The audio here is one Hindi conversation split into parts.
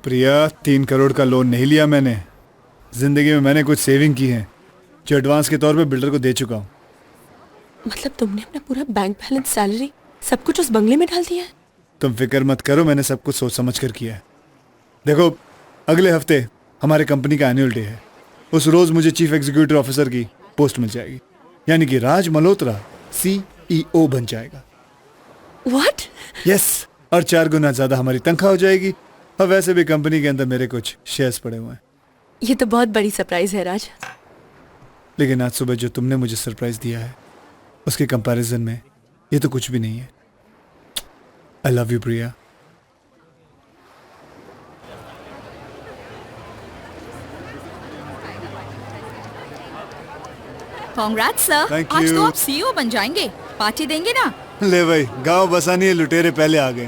प्रिया, 3 करोड़ का लोन नहीं लिया मैंने। जिंदगी में मैंने कुछ सेविंग की है जो एडवांस के तौर पे बिल्डर को दे चुका हूँ। मतलब तुमने अपना पूरा बैंक बैलेंस, सैलरी, सब कुछ उस बंगले में डाल दिया है? तुम फिक्र मत करो, मैंने सब कुछ सोच समझ कर किया है। देखो, अगले हफ्ते हमारे कंपनी का एनुअल डे है। उस रोज मुझे चीफ एग्जीक्यूटिव ऑफिसर की पोस्ट मिल जाएगी, यानी कि राज मल्होत्रा CEO बन जाएगा। What? यस, और 4 गुना ज्यादा हमारी तनख्वाह हो जाएगी। और वैसे भी कंपनी के अंदर मेरे कुछ शेयर्स पड़े हुए हैं। ये तो बहुत बड़ी सरप्राइज है राज। लेकिन आज सुबह जो तुमने मुझे सरप्राइज दिया है उसके कंपैरिजन में ये तो कुछ भी नहीं है। I love you Priya. Congrats sir, Thank आज you. तो आप CEO बन जाएंगे। पार्टी देंगे ना? ले भाई, गांव बसानी है, लुटेरे पहले आ गए।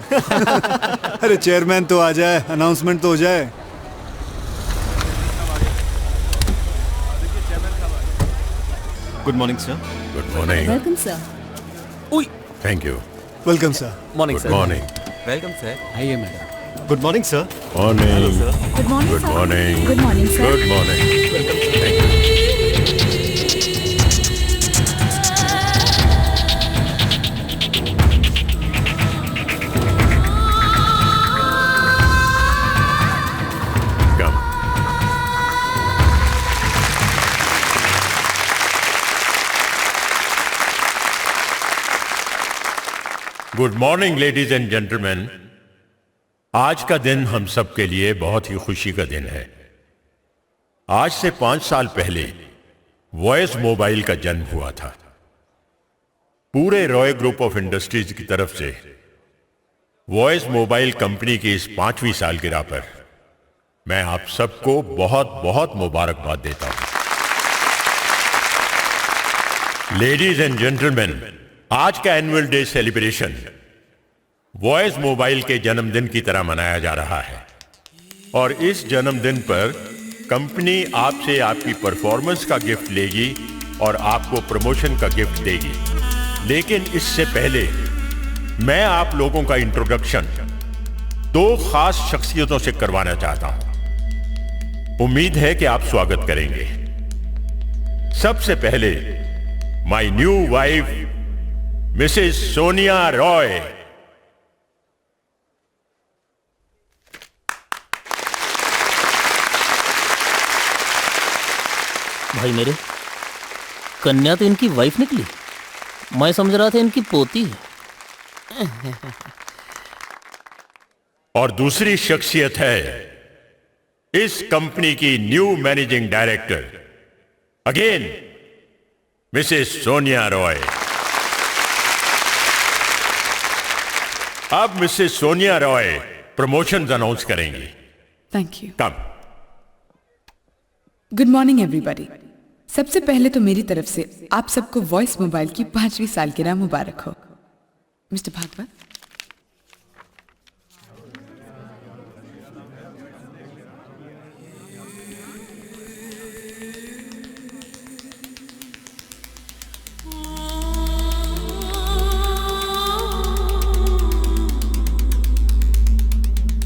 अरे चेयरमैन तो आ जाए, अनाउंसमेंट तो हो जाए। Good morning sir. Good morning. Welcome sir. ओए, thank you. Welcome sir. Morning good sir. Morning. Welcome sir. आइए madam. Good morning sir. Morning. Good morning good sir. Morning. Good morning sir. Good morning. Come. Good morning ladies and gentleman. आज का दिन हम सब के लिए बहुत ही खुशी का दिन है। आज से 5 साल पहले वॉइस मोबाइल का जन्म हुआ था। पूरे रॉय ग्रुप ऑफ इंडस्ट्रीज की तरफ से वॉइस मोबाइल कंपनी की इस 5वीं सालगिरह पर मैं आप सबको बहुत बहुत मुबारकबाद देता हूं। लेडीज एंड जेंटलमैन, आज का annual day celebration voice mobile के जन्मदिन की तरह मनाया जा रहा है और इस जन्मदिन पर कंपनी आपसे आपकी परफॉर्मेंस का गिफ्ट लेगी और आपको प्रमोशन का गिफ्ट देगी। लेकिन इससे पहले मैं आप लोगों का इंट्रोडक्शन 2 खास शख्सियतों से करवाना चाहता हूं। उम्मीद है कि आप स्वागत करेंगे। सबसे पहले my new wife Mrs Sonia Roy. भाई मेरे, कन्या तो इनकी वाइफ निकली। मैं समझ रहा था इनकी पोती है। और दूसरी शख्सियत है इस कंपनी की new managing director, again Mrs Sonia Roy. अब Mrs Sonia Roy promotions announce करेंगी। Thank you. Come. Good morning everybody. सबसे पहले तो मेरी तरफ से आप सबको वॉइस मोबाइल की 5वीं सालगिरह मुबारक हो। Mister Bhagwat.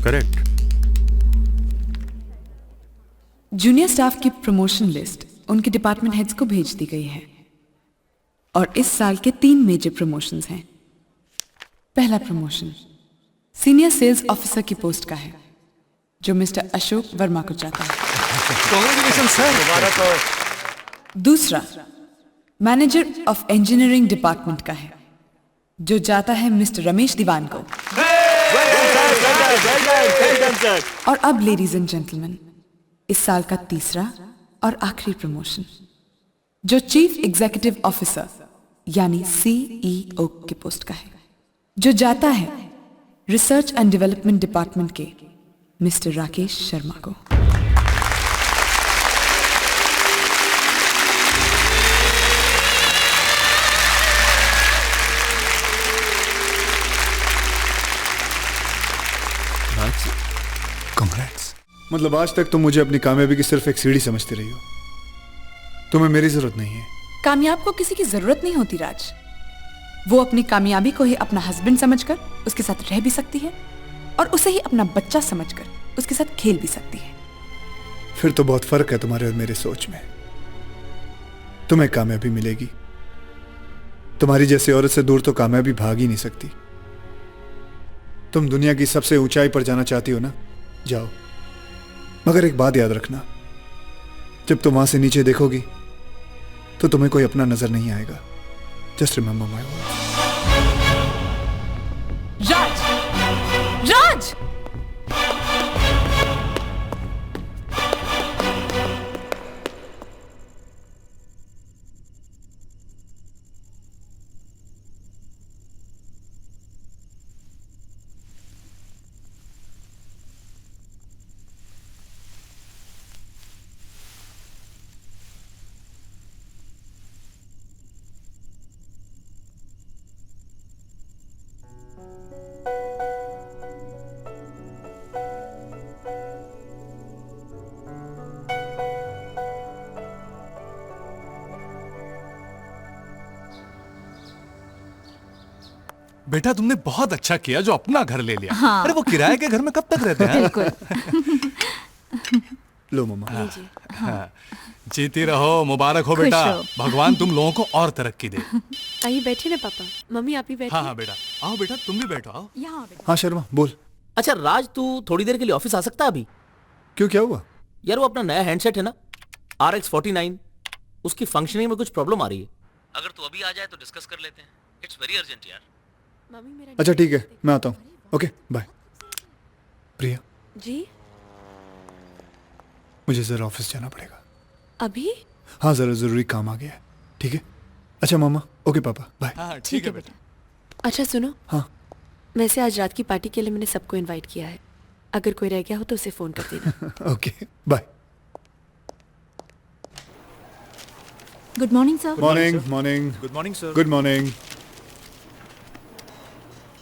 Correct. Junior staff की प्रमोशन लिस्ट उनके डिपार्टमेंट हेड्स को भेज दी गई है और इस साल के 3 मेजर प्रमोशंस हैं। पहला प्रमोशन सीनियर सेल्स ऑफिसर की पोस्ट का है, जो मिस्टर अशोक वर्मा को जाता है। Congratulations sir. दूसरा मैनेजर ऑफ इंजीनियरिंग डिपार्टमेंट का है, जो जाता है मिस्टर रमेश दीवान को। और अब लेडीज एंड जेंटलमैन, इस साल का तीसरा और आखिरी प्रमोशन, जो चीफ एग्जीक्यूटिव ऑफिसर यानी CEO की पोस्ट का है, जो जाता है रिसर्च एंड डेवलपमेंट डिपार्टमेंट के मिस्टर राकेश शर्मा को। कांग्रेट्स। मतलब आज तक तुम मुझे अपनी कामयाबी की सिर्फ एक सीढ़ी समझती रही हो। तुम्हें मेरी जरूरत नहीं है। कामयाब को किसी की जरूरत नहीं होती राज। वो अपनी कामयाबी को ही अपना हस्बैंड समझकर उसके साथ रह भी सकती है और उसे ही अपना बच्चा समझकर उसके साथ खेल भी सकती है। फिर तो बहुत फर्क है तुम्हारे और मेरे सोच में। तुम्हें कामयाबी मिलेगी, तुम्हारी जैसी औरत से दूर तो कामयाबी भाग ही नहीं सकती। तुम दुनिया की सबसे ऊंचाई पर जाना चाहती हो ना, जाओ, मगर एक बात याद रखना, जब तुम वहां से नीचे देखोगी तो तुम्हें कोई अपना नजर नहीं आएगा। Just remember my words. Raj, Raj, बेटा तुमने बहुत अच्छा किया जो अपना घर ले लिया। हाँ। अरे वो किराए के घर में कब तक रहते हैं? बिल्कुल। लो मम्मा। हाँ। जीती रहो, मुबारक हो बेटा। भगवान तुम लोगों को और तरक्की दे। आइए बैठिए ना पापा। मम्मी आप ही बैठिए। हाँ हाँ बेटा, आओ बेटा तुम भी बैठो, आओ। यहाँ हाँ शर्मा बोल। अच्छा राज, तू थोड़ी देर के लिए ऑफिस आ सकता है अभी? क्यों, क्या हुआ? यार वो अपना नया हैंडसेट है ना, RX49, उसकी फंक्शनिंग में कुछ प्रॉब्लम आ रही है। अगर तू अभी आ जाए तो डिस्कस कर लेते हैं। इट्स वेरी अर्जेंट यार। मम्मी मेरा अच्छा ठीक है, मैं आता हूँ। Okay bye. प्रिया जी, मुझे जरा ऑफिस जाना पड़ेगा अभी? हाँ जरा जरूरी काम आ गया है। ठीक है? अच्छा मामा। ओके पापा बाय। हाँ ठीक है बेटा। अच्छा सुनो, हाँ वैसे आज रात की पार्टी के लिए मैंने सबको इनवाइट किया है। अगर कोई रह गया हो तो उसे फोन कर देना। Okay bye. Good morning sir. Morning morning. Good morning sir. Good morning.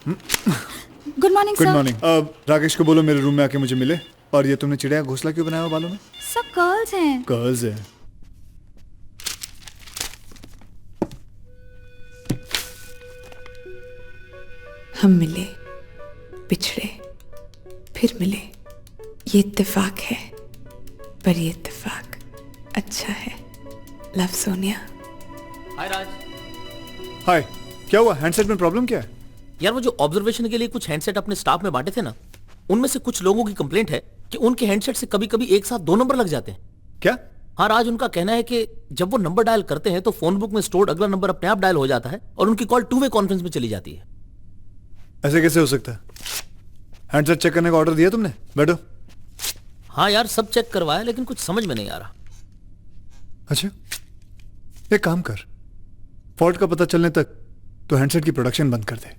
Good morning good sir. Morning. अब राकेश को बोलो मेरे रूम में आके मुझे मिले। और ये तुमने चिड़िया का घोंसला क्यों बनाया हुआ बालों में? सब गर्ल्स हैं। गर्ल्स है। हम मिले, बिछड़े, फिर मिले। ये इत्तेफाक है, पर ये इत्तेफाक अच्छा है। लव सोनिया। हाय राज। हाय, क्या हुआ? हैंडसेट में प्रॉब्लम क्या है? यार वो जो ऑब्जर्वेशन के लिए कुछ हैंडसेट अपने स्टाफ में बांटे थे ना, उनमें से कुछ लोगों की कंप्लेंट है कि उनके हैंडसेट से कभी कभी एक साथ 2 नंबर लग जाते हैं। क्या? हाँ राज, उनका कहना है कि जब वो नंबर डायल करते हैं तो फोन बुक में स्टोर्ड अगला नंबर अपने आप डायल हो जाता है और उनकी कॉल 2 वे कॉन्फ्रेंस में चली जाती है। ऐसे कैसे हो सकता है? हैंडसेट चेक करने का ऑर्डर दिया तुमने? बैठो। हाँ यार सब चेक करवाया लेकिन कुछ समझ में नहीं आ रहा। अच्छा एक काम कर, फॉल्ट का पता चलने तक तो हैंडसेट की प्रोडक्शन बंद कर दे।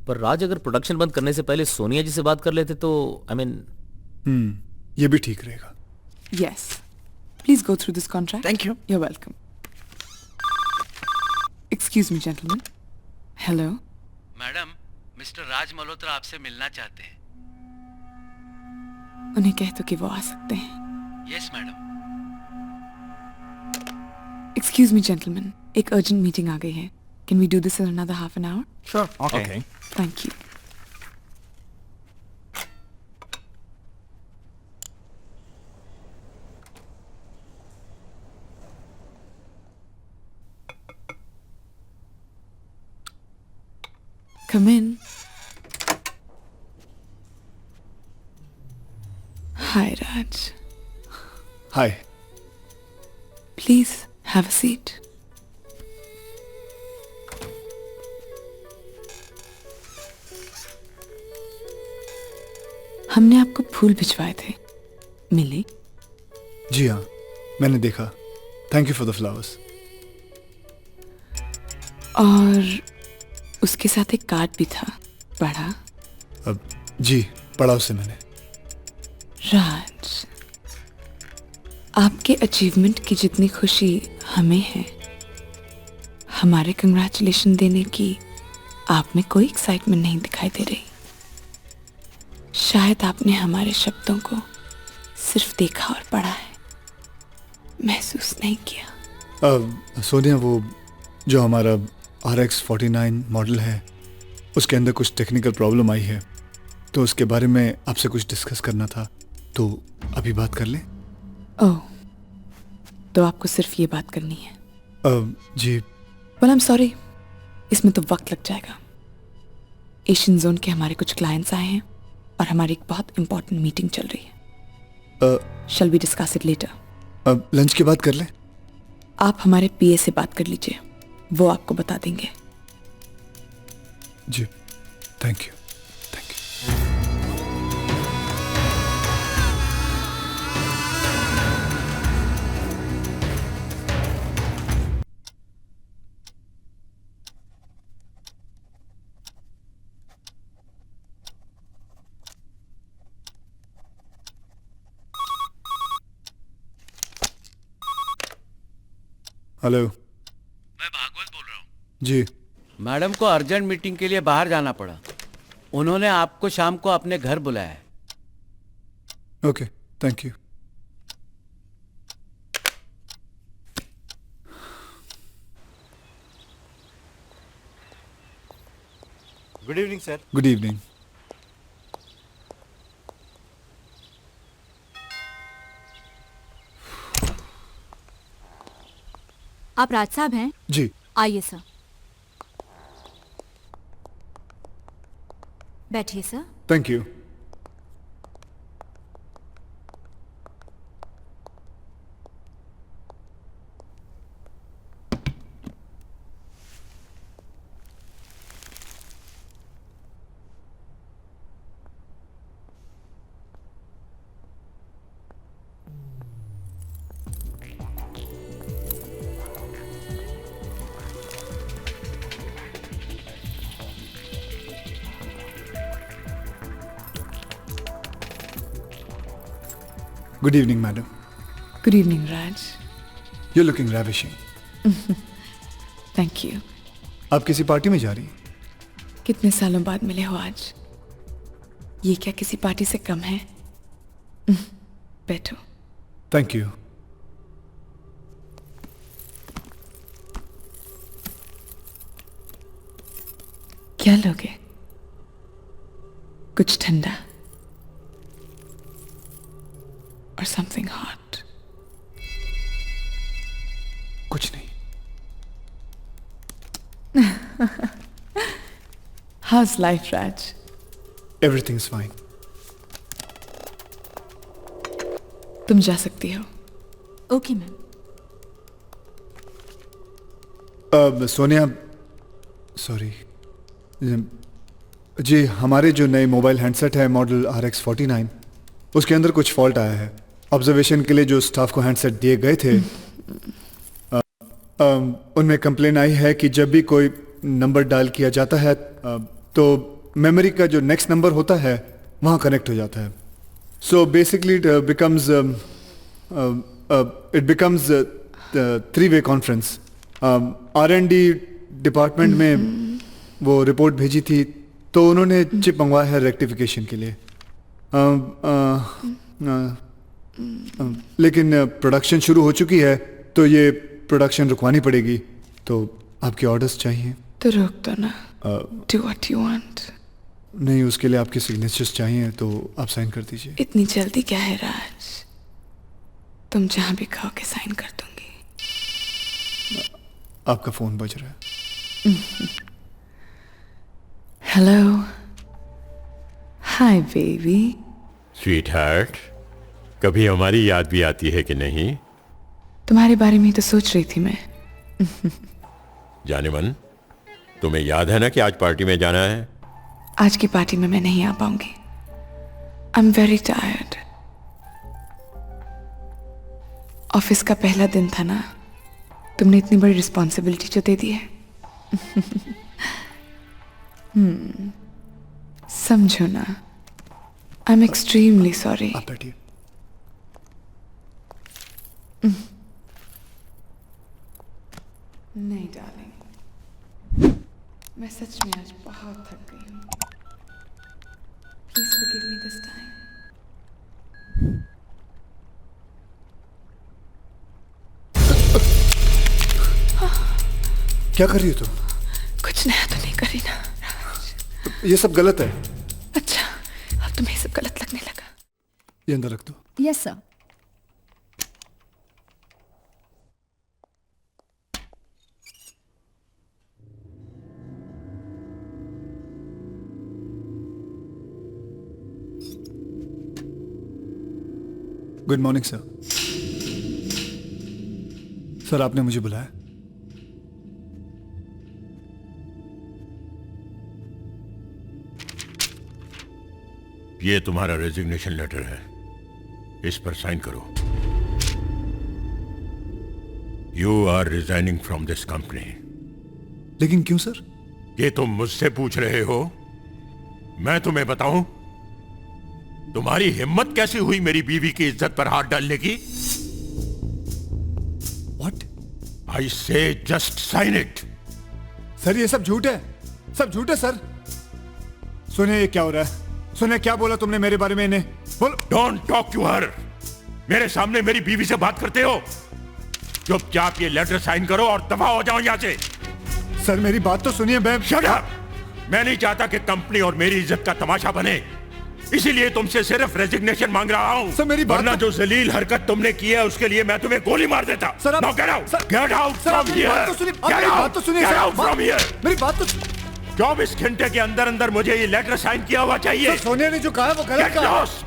पर राज अगर प्रोडक्शन बंद करने से पहले सोनिया जी से बात कर लेते तो आई मीन। ये भी ठीक रहेगा। Yes. Please go through this contract. Thank you. You're welcome. Excuse me, gentlemen. Hello. Madam, Mr Raj Malhotra आपसे मिलना चाहते हैं। उन्हें कह दो कि वो आ सकते हैं। Yes madam. Excuse me, gentlemen. एक urgent meeting आ गई है. Can we do this in another half an hour? Sure. Okay. Thank you. Come in. Hi, Raj. Hi. Please have a seat. हमने आपको फूल भिजवाए थे, मिले? जी हाँ, मैंने देखा। Thank you for the flowers. और उसके साथ एक कार्ड भी था, पढ़ा? अब जी, पढ़ा उसे मैंने। राज, आपके अचीवमेंट की जितनी खुशी हमें है, हमारे कंग्रेचुलेशन देने की आप में कोई एक्साइटमेंट नहीं दिखाई दे रही। शायद आपने हमारे शब्दों को सिर्फ देखा और पढ़ा है, महसूस नहीं किया। सोनिया, वो जो हमारा RX49 मॉडल है, उसके अंदर कुछ टेक्निकल प्रॉब्लम आई है, तो उसके बारे में आपसे कुछ डिस्कस करना था, तो अभी बात कर लें? ओह, तो आपको सिर्फ ये बात करनी है? जी। वेल आई एम सॉरी, इसमें तो वक्त लग जाएगा। एशियन जोन के हमारे कुछ क्लाइंट्स आए हैं और हमारी एक बहुत इंपॉर्टेंट मीटिंग चल रही है। Shall we discuss it later? Lunch के बाद कर लें? आप हमारे पीए से बात कर लीजिए, वो आपको बता देंगे। जी, थैंक यू। हेलो, मैं भागवत बोल रहा हूँ। जी। मैडम को अर्जेंट मीटिंग के लिए बाहर जाना पड़ा। उन्होंने आपको शाम को अपने घर बुलाया है। Okay, thank you. Good evening sir. Good evening. आप राज साहब हैं? जी। आइए सर, बैठिए sir. Thank you. Good evening, madam. Good evening, Raj. You're looking ravishing. Thank you. आप किसी पार्टी में जा रही हैं? कितने सालों बाद मिले हो आज। ये क्या किसी पार्टी से कम है? बैठो। Thank you. क्या लोगे? कुछ ठंडा or something hot? कुछ नहीं। How's life, Raj? Everything's fine. तुम जा सकती हो। Okay ma'am. Sonia, sorry ji, हमारे जो नए मोबाइल हैंडसेट है मॉडल RX49, उसके अंदर कुछ फॉल्ट आया है। ऑब्जर्वेशन के लिए जो स्टाफ को हैंडसेट दिए गए थे उनमें कंप्लेन आई है कि जब भी कोई नंबर डायल किया जाता है तो मेमोरी का जो नेक्स्ट नंबर होता है वहाँ कनेक्ट हो जाता है। So basically it becomes three way conference. R&D department में वो रिपोर्ट भेजी थी तो उन्होंने चिप मंगवाया है रेक्टिफिकेशन के लिए। लेकिन प्रोडक्शन शुरू हो चुकी है तो ये प्रोडक्शन रुकवानी पड़ेगी। तो आपके ऑर्डर्स चाहिए? तो रोक दो ना। Do what you want. नहीं, उसके लिए आपके सिग्नेचर्स चाहिए तो आप साइन कर दीजिए। इतनी जल्दी क्या है राज? तुम जहां भी कहोगे साइन कर दूंगी। आपका फोन बज रहा है। Hello, hi baby. Sweet heart, कभी हमारी याद भी आती है कि नहीं? तुम्हारे बारे में ही तो सोच रही थी मैं। जाने मन, तुम्हें याद है ना कि आज पार्टी में जाना है? आज की पार्टी में मैं नहीं आ पाऊंगी। I am very tired. Office का पहला दिन था ना, तुमने इतनी बड़ी रिस्पॉन्सिबिलिटी जो दे दी है। समझो ना, आई एम एक्सट्रीमली सॉरी। आप बैठिए। नहीं डार्लिंग, मैं सच में आज बहुत थक गई हूँ। Please forgive me this time. क्या कर रही हो तुम? कुछ नया तो नहीं करी ना? ये सब गलत है। अच्छा, तुम्हें सब गलत लगने लगा। ये अंदर रख दो। Yes sir. Good morning sir. Sir आपने मुझे बुलाया? ये तुम्हारा रेजिग्नेशन लेटर है, इस पर साइन करो। You are resigning from this company. लेकिन क्यों सर? ये तुम मुझसे पूछ रहे हो, मैं तुम्हें बताऊं? तुम्हारी हिम्मत कैसी हुई मेरी बीवी की इज्जत पर हाथ डालने की? What? आई से जस्ट साइन इट। सर ये सब झूठ है, सब झूठ है सर। सुनिए ये क्या हो रहा है? सुनिए क्या बोला तुमने मेरे बारे में इन्हें? बोलो। Don't talk to her. मेरे सामने मेरी बीवी से बात करते हो? चुपचाप ये लेटर साइन करो और दफा हो जाओ यहां से। सर मेरी बात तो सुनिए। मैं शट अप। मैं नहीं चाहता कि कंपनी और मेरी इज्जत का तमाशा बने, इसीलिए तुमसे सिर्फ रेजिग्नेशन मांग रहा हूं। सर मेरी बात वरना जो जलील हरकत तुमने की है उसके लिए मैं तुम्हें गोली मार देता। Sir Now get out! Get out from here! Get out from here! मेरी बात तो 24 घंटे के अंदर अंदर मुझे ये लेटर साइन किया हुआ चाहिए। सोनिया ने जो कहा वो गलत Get कहा। lost!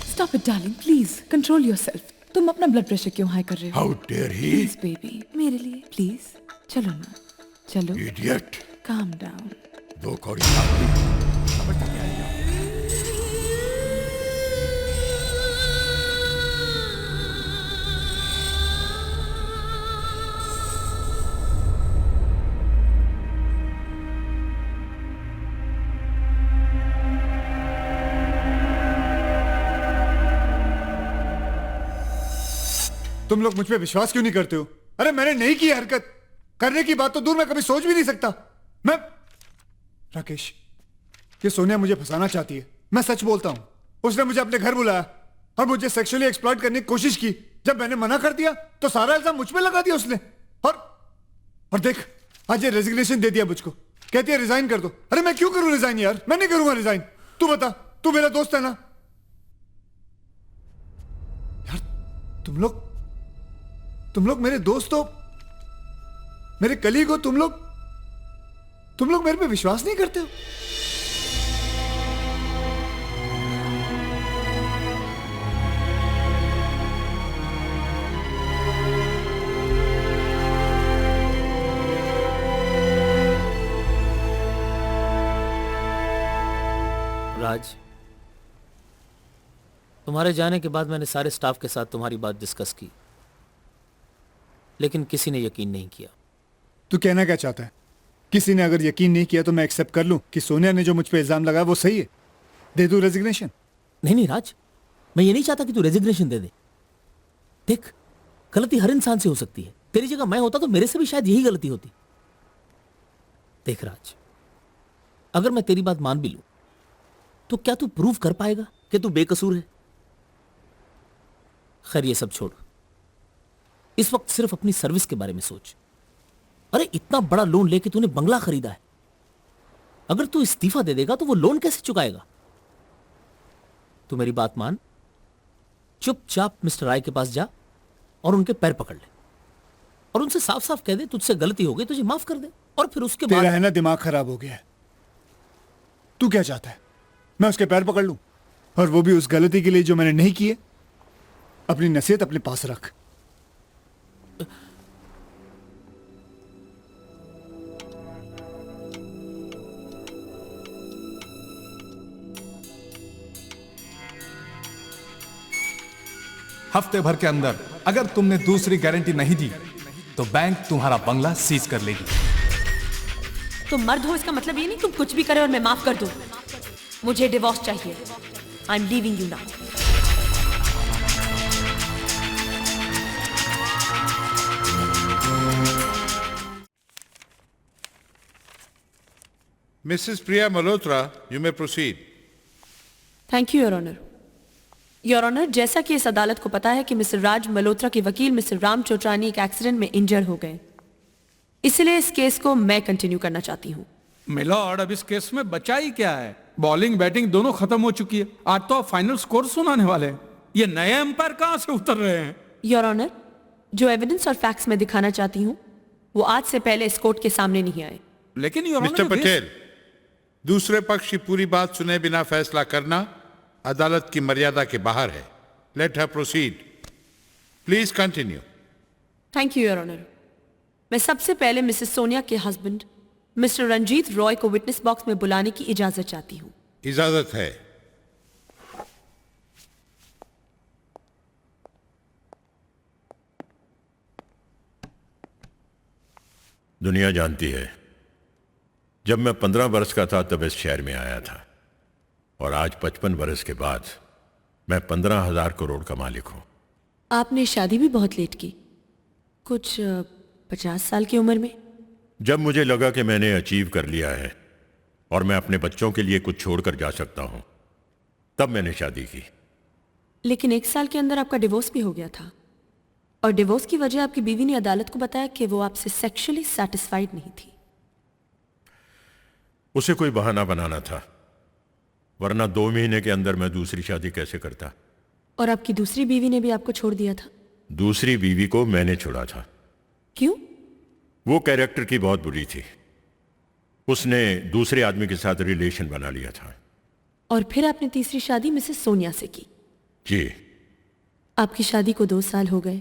Stop it darling, please control yourself. तुम अपना ब्लड प्रेशर क्यों हाई कर रहे हो? How dare he! Please baby, मेरे लिए प्लीज। चलो ना, चलो। Idiot! Calm down. दो कौड़ी समझ तक नहीं आएगा। तुम लोग मुझ पे विश्वास क्यों नहीं करते हो? अरे मैंने नहीं की हरकत, करने की बात तो दूर मैं कभी सोच भी नहीं सकता। मैं राकेश, ये सोनिया मुझे फंसाना चाहती है। मैं सच बोलता हूं, उसने मुझे अपने घर बुलाया और मुझे सेक्सुअली एक्सप्लॉइट करने की कोशिश की। जब मैंने मना कर दिया तो सारा इल्जाम मुझ पे लगा दिया उसने। और देख आज ये रेजिग्नेशन दे दिया मुझको, कहती है रिजाइन कर दो। अरे मैं क्यों करूं रिजाइन यार? मैं नहीं करूंगा रिजाइन। तू बता, तू मेरा दोस्त है ना यार? तुम लोग मेरे दोस्त हो, मेरे कलीग हो। तुम लोग मेरे पे विश्वास नहीं करते हो। राज, तुम्हारे जाने के बाद मैंने सारे स्टाफ के साथ तुम्हारी बात डिस्कस की, लेकिन किसी ने यकीन नहीं किया। तू कहना क्या चाहता है? किसी ने अगर यकीन नहीं किया तो मैं एक्सेप्ट कर लूं कि सोनिया ने जो मुझ पे इल्जाम लगाया वो सही है, दे दूं रेजिग्नेशन? नहीं राज, मैं ये नहीं चाहता कि तू रेजिग्नेशन दे दे। देख, गलती हर इंसान से हो सकती है। तेरी जगह मैं होता तो मेरे से भी शायद यही गलती होती। देख राज, अगर मैं तेरी बात मान भी लूं तो क्या तू प्रूव कर पाएगा कि तू बेकसूर है? खैर ये सब छोड़, इस वक्त सिर्फ अपनी सर्विस के बारे में सोच। अरे इतना बड़ा लोन लेके तूने बंगला खरीदा है, अगर तू इस्तीफा दे देगा तो वो लोन कैसे चुकाएगा? तू मेरी बात मान, चुपचाप मिस्टर राय के पास जा और उनके पैर पकड़ ले और उनसे साफ साफ कह दे तुझसे गलती हो गई, तुझे माफ कर दे। और फिर उसके बाद तेरा है ना दिमाग खराब हो गया है। तू क्या चाहता है? मैं उसके पैर पकड़ लूं? और वो भी उस गलती के लिए जो मैंने नहीं की है? अपनी नसीहत अपने पास रख। हफ्ते भर के अंदर अगर तुमने दूसरी गारंटी नहीं दी तो बैंक तुम्हारा बंगला सीज कर लेगी। तुम मर्द हो इसका मतलब ये नहीं तुम कुछ भी करे और मैं माफ कर दूं। मुझे डिवोर्स चाहिए। I am leaving you now. Mrs. Priya Malhotra, you may proceed. Thank you your honour. Your honour, जैसा कि इस अदालत को पता है कि मिस्टर राज मल्होत्रा के वकील मिस्टर राम चोटरानी एक एक्सीडेंट में इंजर्ड हो गए, इसलिए इस केस को मैं कंटिन्यू करना चाहती हूँ। मिलॉर्ड, अब इस केस में बचा ही क्या है? बॉलिंग बैटिंग दोनों खत्म हो चुकी है, आज तो आप फाइनल स्कोर सुनाने वाले हैं। ये नए अंपायर कहां से उतर रहे हैं? योर ऑनर, जो एविडेंस और फैक्ट्स मैं दिखाना चाहती हूँ वो आज से पहले इस कोर्ट के सामने नहीं आए। लेकिन योर मिस्टर ऑनर, पटेल, दूसरे पक्ष की पूरी बात सुने बिना फैसला करना अदालत की मर्यादा के बाहर है। Let her proceed. Please continue. Thank you your honour. मैं सबसे पहले मिसेस सोनिया के हस्बैंड मिस्टर रंजीत रॉय को विटनेस बॉक्स में बुलाने की इजाजत चाहती हूँ। इजाजत है। दुनिया जानती है, जब मैं 15 वर्ष का था तब इस शहर में आया था, और आज 55 वर्ष के बाद मैं 15,000 करोड़ का मालिक हूं। आपने शादी भी बहुत लेट की, कुछ 50 साल की उम्र में। जब मुझे लगा कि मैंने अचीव कर लिया है और मैं अपने बच्चों के लिए कुछ छोड़कर जा सकता हूं, तब मैंने शादी की। लेकिन 1 साल के अंदर आपका डिवोर्स भी हो गया था, और डिवोर्स की वजह आपकी बीवी ने अदालत को बताया कि वो आपसे सेक्सुअली सैटिस्फाइड नहीं थी। उसे कोई बहाना बनाना था, वरना 2 महीने के अंदर मैं दूसरी शादी कैसे करता। और आपकी दूसरी बीवी ने भी आपको छोड़ दिया था। दूसरी बीवी को मैंने छोड़ा था। क्यों? वो कैरेक्टर की बहुत बुरी थी, उसने दूसरे आदमी के साथ रिलेशन बना लिया था। और फिर आपने तीसरी शादी मिसेस सोनिया से की। जी। आपकी शादी को 2 साल हो गए,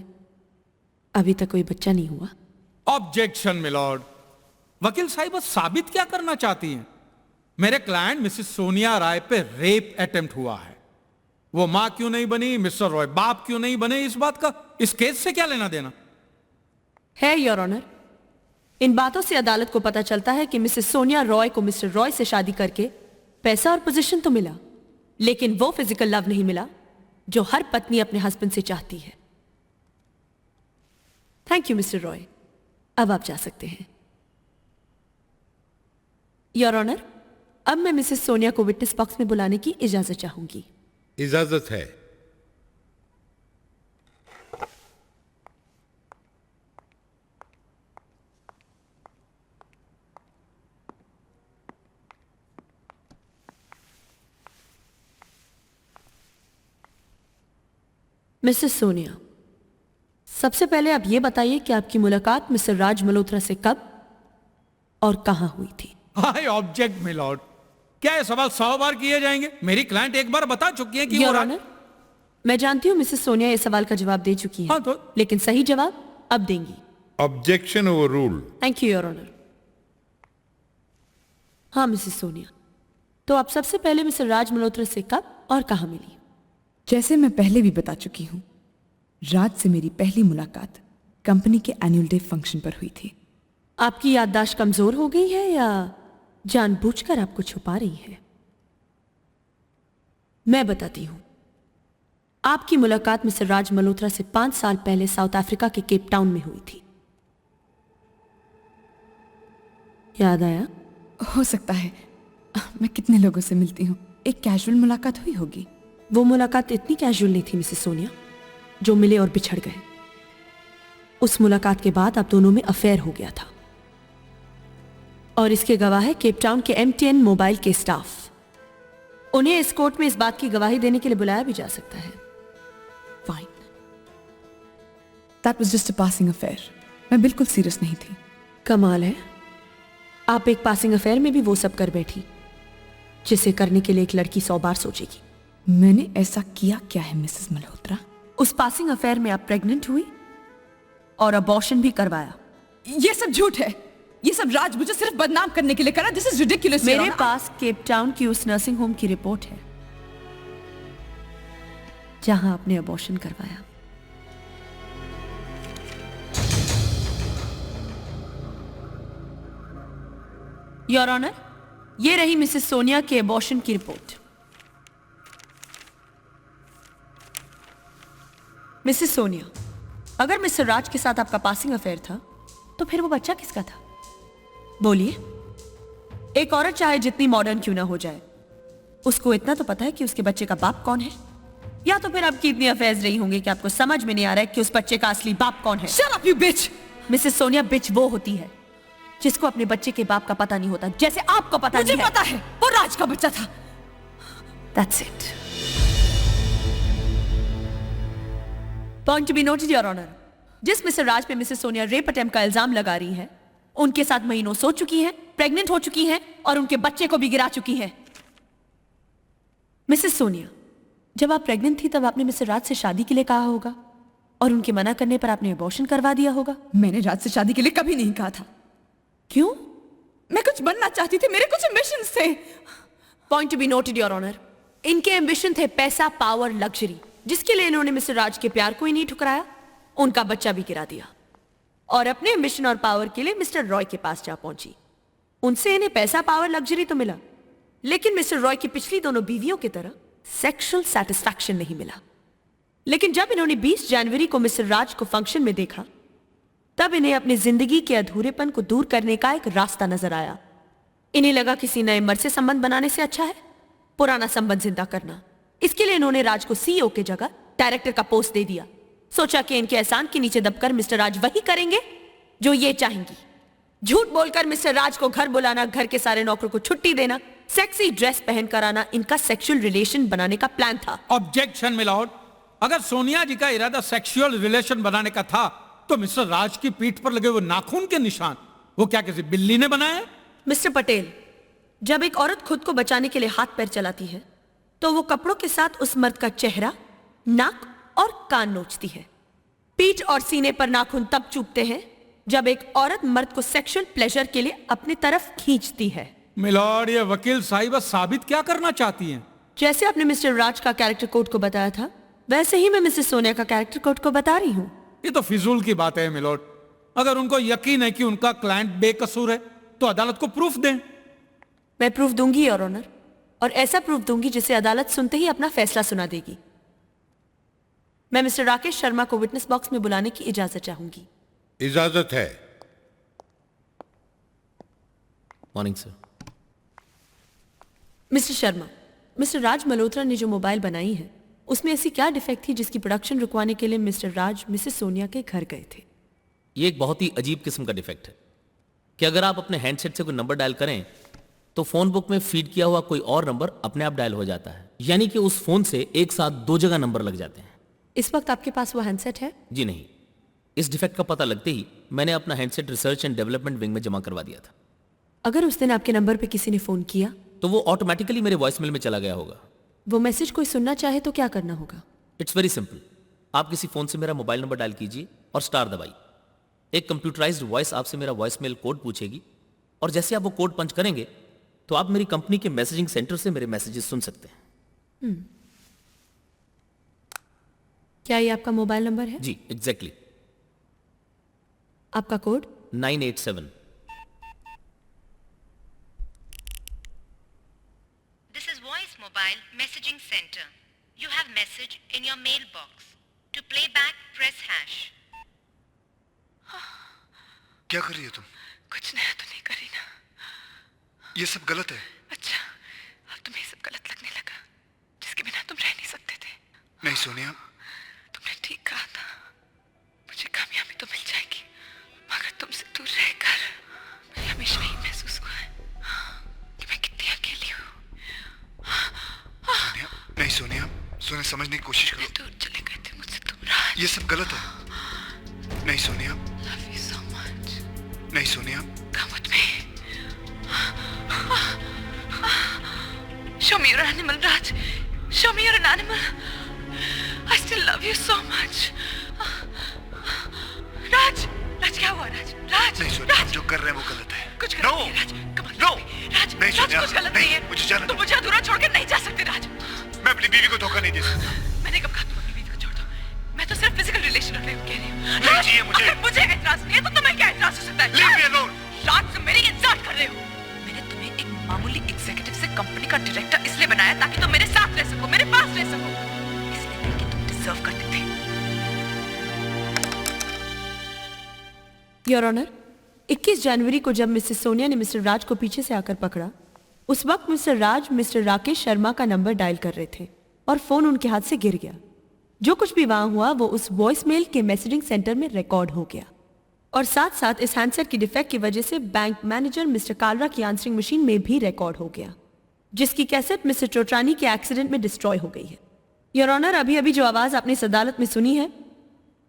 अभी तक कोई बच्चा नहीं हुआ। Objection milord. वकील साहिब साबित क्या करना चाहती हैं? मेरे क्लाइंट मिसेस सोनिया राय पे रेप अटेम्प्ट हुआ है। वो मां क्यों नहीं बनी, मिस्टर रॉय बाप क्यों नहीं बने, इस बात का इस केस से क्या लेना देना है योर ऑनर? इन बातों से अदालत को पता चलता है कि मिसेस सोनिया रॉय को मिस्टर रॉय से शादी करके पैसा और पोजीशन तो मिला, लेकिन वो फिजिकल लव नहीं मिला जो हर पत्नी अपने हस्बैंड से चाहती है। थैंक यू मिस्टर रॉय, अब आप जा सकते हैं। योर ऑनर, अब मैं मिसेस सोनिया को विटनेस बॉक्स में बुलाने की इजाजत चाहूंगी। इजाजत है। मिसेस सोनिया, सबसे पहले आप ये बताइए कि आपकी मुलाकात मिस्टर राज मल्होत्रा से कब और कहां हुई थी? I object milord. क्या ये सवाल 100 बार किए जाएंगे? मेरी क्लाइंट एक बार बता चुकी है कि योर ऑनर, मैं जानती हूं मिसेस सोनिया इस सवाल का जवाब दे चुकी हैं। हाँ, तो लेकिन सही जवाब अब देंगी। Objection overrule. Thank you your honour. हाँ मिसेस सोनिया, तो आप सबसे पहले मिस्टर राज मल्होत्रा से कब और कहां मिली? जैसे मैं पहले भी बता चुकी हूँ, राज से मेरी पहली मुलाकात कंपनी के एनुअल डे फंक्शन पर हुई थी। आपकी याददाश्त कमजोर हो गई है या जानबूझकर आपको छुपा रही है? मैं बताती हूं। आपकी मुलाकात मिस्टर राज मल्होत्रा से 5 साल पहले साउथ अफ्रीका के केप टाउन में हुई थी। याद आया? हो सकता है। मैं कितने लोगों से मिलती हूँ, एक कैजुअल मुलाकात हुई होगी। वो मुलाकात इतनी कैजुअल नहीं थी मिसेस सोनिया, जो मिले और बिछड़ गए। उस मुलाकात के बाद आप दोनों में अफेयर हो गया था, और इसके गवाह है केप टाउन के MTN मोबाइल के स्टाफ। उन्हें इस कोर्ट में इस बात की गवाही देने के लिए बुलाया भी जा सकता है। Fine, that was just a passing affair. मैं बिल्कुल सीरियस नहीं थी। कमाल है, आप एक पासिंग अफेयर में भी वो सब कर बैठी जिसे करने के लिए एक लड़की 100 बार सोचेगी। मैंने ऐसा किया क्या है मिसेस मल्होत्रा? उस पासिंग अफेयर में आप प्रेग्नेंट हुई और अबॉर्शन भी करवाया। ये सब झूठ है। ये सब राज मुझे सिर्फ बदनाम करने के लिए करा। This is ridiculous. मेरे पास केप टाउन की उस नर्सिंग होम की रिपोर्ट है जहां आपने अबॉर्शन करवाया। योर ऑनर, ये रही मिसेस सोनिया के अबॉर्शन की रिपोर्ट। मिसेस सोनिया, अगर मिस्टर राज के साथ आपका पासिंग अफेयर था, तो फिर वो बच्चा किसका था? बोलिए। एक औरत चाहे जितनी मॉडर्न क्यों ना हो जाए, उसको इतना तो पता है कि उसके बच्चे का बाप कौन है। या तो फिर आपकी इतनी अफेयर्स रही होंगी कि आपको समझ में नहीं आ रहा है कि उस बच्चे का असली बाप कौन है। Shut up you bitch. Mrs Sonia, bitch वो होती है जिसको अपने बच्चे के बाप का पता नहीं होता, जैसे आपको पता नहीं है। मुझे पता है, वो राज का बच्चा था। That's it. Point to be noted your honour, जिस मिस्टर राज पे मिसेस सोनिया रेप अटेम्प्ट का इल्जाम लगा रही है, उनके साथ महीनों सो चुकी हैं, प्रेग्नेंट हो चुकी हैं और उनके बच्चे को भी गिरा चुकी हैं। मिसेस सोनिया, जब आप प्रेग्नेंट थी तब आपने मिस्टर राज से शादी के लिए कहा होगा और उनके मना करने पर आपने अबॉर्शन करवा दिया होगा। मैंने राज से शादी के लिए कभी नहीं कहा था। क्यों? मैं कुछ बनना चाहती थी, मेरे कुछ एम्बिशंस थे। Point to be noted your honour, इनके एम्बिशन थे पैसा, पावर, लग्जरी, जिसके लिए इन्होंने मिस्टर राज के प्यार को ही नहीं ठुकराया, उनका बच्चा भी गिरा दिया और अपने एम्बिशन और पावर के लिए मिस्टर रॉय के पास जा पहुंची। उनसे इन्हें पैसा, पावर, लग्जरी तो मिला, लेकिन मिस्टर रॉय की पिछली दोनों बीवियों की तरह सेक्सुअल सैटिस्फैक्शन नहीं मिला। लेकिन जब इन्होंने 20 जनवरी को मिस्टर राज को फंक्शन में देखा, तब इन्हें अपनी जिंदगी के अधूरेपन को दूर करने का एक रास्ता नजर आया। इन्हें लगा किसी नए मर्द से संबंध बनाने से अच्छा है पुराना संबंध जिंदा करना। इसके लिए इन्होंने राज को सीईओ की जगह डायरेक्टर का पोस्ट दे दिया। सोचा कि इनके एहसान के नीचे दबकर मिस्टर राज वही करेंगे जो ये चाहेंगी। झूठ बोलकर मिस्टर राज को घर बुलाना, घर के सारे नौकरों को छुट्टी देना, सेक्सी ड्रेस पहनकर आना इनका सेक्सुअल रिलेशन बनाने का प्लान था। ऑब्जेक्शन मिलॉर्ड, अगर सोनिया जी का इरादा सेक्सुअल रिलेशन बनाने का था तो मिस्टर राज की पीठ पर लगे वो नाखून के निशान, वो क्या किसी बिल्ली ने बनाए? मिस्टर पटेल, जब एक औरत खुद को बचाने के लिए हाथ पैर चलाती है तो वो कपड़ों के साथ उस मर्द का चेहरा, नाक और कान नोचती है। पीठ और सीने पर नाखून तब चूपते हैं जब एक औरत मर्द को सेक्सुअल प्लेजर के लिए अपनी तरफ खींचती है। मिलॉर्ड, ये वकील साहिबा साबित क्या करना चाहती हैं? जैसे आपने मिस्टर राज का कैरेक्टर कोड को बताया था, वैसे ही मैं मिसेस सोनिया का कैरेक्टर कोड को बता रही हूँ। ये तो फिजूल की बात है मिलॉर्ड। अगर उनको यकीन है कि उनका क्लाइंट बेकसूर है तो अदालत को प्रूफ दें। मैं प्रूफ दूंगी योर ऑनर, और ऐसा प्रूफ दूंगी जिसे अदालत सुनते ही अपना फैसला सुना देगी। मैं मिस्टर राकेश शर्मा को विटनेस बॉक्स में बुलाने की इजाजत चाहूंगी। इजाजत है। Morning sir. Mr Sharma, Mr Raj Malhotra ने जो मोबाइल बनाई है उसमें ऐसी क्या डिफेक्ट थी जिसकी प्रोडक्शन रुकवाने के लिए मिस्टर राज मिसेस सोनिया के घर गए थे? ये एक बहुत ही अजीब किस्म का डिफेक्ट है कि अगर आप अपने हैंडसेट से कोई नंबर डायल करें तो फोन बुक में फीड किया हुआ कोई और नंबर अपने आप डायल हो जाता है, यानी कि उस फोन से एक साथ 2 जगह नंबर लग जाते हैं। इस वक्त आपके पास वो हैंडसेट है? जी नहीं, इस डिफेक्ट का पता लगते ही मैंने अपना handset research and development wing में जमा करवा दिया था। अगर उस दिन आपके नंबर पे किसी ने फोन किया तो वो ऑटोमेटिकली मेरे वॉइसमेल में चला गया होगा। वो मैसेज कोई सुनना चाहे तो क्या करना होगा? It's very simple. आप किसी फोन से मेरा मोबाइल नंबर डायल कीजिए और स्टार दबाइए। एक कंप्यूटराइज्ड वॉइस आपसे मेरा वॉइसमेल कोड पूछेगी और जैसे आप वो कोड पंच करेंगे तो आप मेरी कंपनी के मैसेजिंग सेंटर से मेरे मैसेजेस सुन सकते हैं। क्या ये आपका मोबाइल नंबर है? जी एग्जैक्टली। आपका code? 987। This is Voice Mobile Messaging Center. You have message in your mailbox. To play back, press hash. क्या कर रही हो तुम? कुछ नया तो नहीं करी ना? ये सब गलत है। अच्छा, अब तुम्हें सब गलत लगने लगा, जिसके बिना तुम रह नहीं सकते थे। नहीं सोनिया, तुमने ठीक कहा था, मुझे कामयाबी तो मिल जाएगी, मगर तुमसे दूर रहकर मुझे हमेशा यही महसूस हुआ है कि मैं कितनी अकेली हूँ। सोनिया, नहीं सोनिया, सोनिया समझने की कोशिश करो। दूर चले गए थे मुझसे तुम राज। ये सब गलत है। नहीं Sonia. Love you so much. नहीं Sonia. Come with me. Show me you're an animal, Raj. Show me you're an animal. I still love you so much. Raj, Raj क्या हुआ Raj? Raj, नहीं सोनिया, हम जो कर रहे हैं वो गलत है। कुछ गलत नहीं है Raj. Come on, No. Raj, नहीं Raj सोनिया, कुछ गलत नहीं है. मुझे जाना तुम मुझे अधूरा छोड़ के नहीं जा सकते Raj. मैं अपनी बीवी को धोखा नहीं दे सकता। मैंने कब कहा तुम अपनी बीवी को छोड़ दो? मैं तो सिर्फ फिजिकल रिलेशन रखने को कह रही हूँ। नहीं चाहिए मुझे। अगर मुझे एतराज नहीं है तो तुम्हें क्या एतराज हो सकता है? Leave me alone. राज तुम मेरी इंसल्ट कर रहे हो। मैंने तुम्हें एक मामूली एग्जीक्यूटिव से कंपनी का डायरेक्टर इसलिए बनाया ताकि तुम मेरे साथ रह सको, मेरे पास रह सको, इसलिए नहीं कि तुम डिजर्व करते थे। योर ऑनर, 21 जनवरी को जब मिसेस सोनिया ने मिस्टर राज को पीछे से आकर पकड़ा, उस वक्त मिस्टर राज मिस्टर राकेश शर्मा का नंबर डायल कर रहे थे और फोन उनके हाथ से गिर गया। जो कुछ भी वहां हुआ वो उस वॉइसमेल के मैसेजिंग सेंटर में रिकॉर्ड हो गया और साथ साथ इस हैंडसेट की डिफेक्ट की वजह से बैंक मैनेजर मिस्टर कालरा की आंसरिंग मशीन में भी रिकॉर्ड हो गया। जिसकी कैसेट मिस्टर चोटानी के एक्सीडेंट में डिस्ट्रॉय हो गई है। योर ऑनर, अभी अभी जो आवाज आपने इस अदालत में सुनी है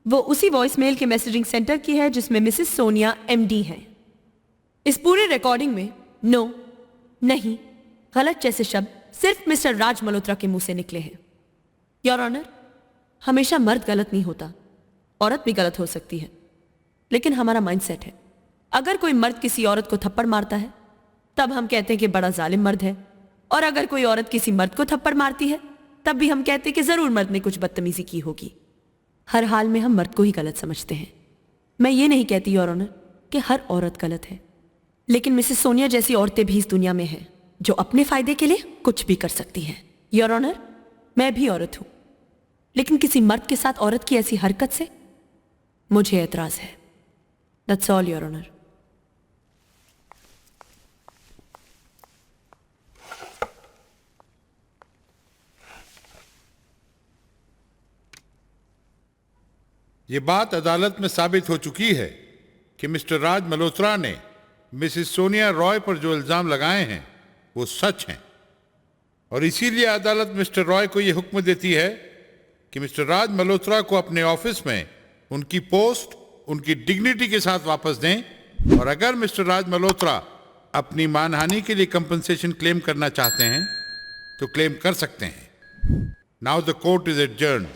वो उसी वॉइसमेल के मैसेजिंग सेंटर की है जिसमें मिसेस सोनिया एमडी हैं। इस पूरे रिकॉर्डिंग में नो, नहीं, गलत जैसे शब्द सिर्फ मिस्टर राज मल्होत्रा के मुंह से निकले हैं। योर ऑनर, हमेशा मर्द गलत नहीं होता, औरत भी गलत हो सकती है, लेकिन हमारा माइंडसेट है अगर कोई मर्द किसी औरत को थप्पड़ मारता है तब हम कहते हैं कि बड़ा जालिम मर्द है, और अगर कोई औरत किसी मर्द को थप्पड़ मारती है तब भी हम कहते हैं कि जरूर मर्द ने कुछ बदतमीजी की होगी। हर हाल में हम मर्द को ही गलत समझते हैं। मैं ये नहीं कहती योर ऑनर कि हर औरत गलत है, लेकिन मिसेस सोनिया जैसी औरतें भी इस दुनिया में हैं जो अपने फायदे के लिए कुछ भी कर सकती हैं। योर ऑनर, मैं भी औरत हूं, लेकिन किसी मर्द के साथ औरत की ऐसी हरकत से मुझे एतराज है। That's all your honour. ये बात अदालत में साबित हो चुकी है कि मिस्टर राज मल्होत्रा ने मिसेस सोनिया रॉय पर जो इल्जाम लगाए हैं वो सच हैं, और इसीलिए अदालत मिस्टर रॉय को यह हुक्म देती है कि मिस्टर राज मल्होत्रा को अपने ऑफिस में उनकी पोस्ट उनकी डिग्निटी के साथ वापस दें, और अगर मिस्टर राज मल्होत्रा अपनी मानहानि के लिए कंपनसेशन क्लेम करना चाहते हैं तो क्लेम कर सकते हैं। Now the court is adjourned.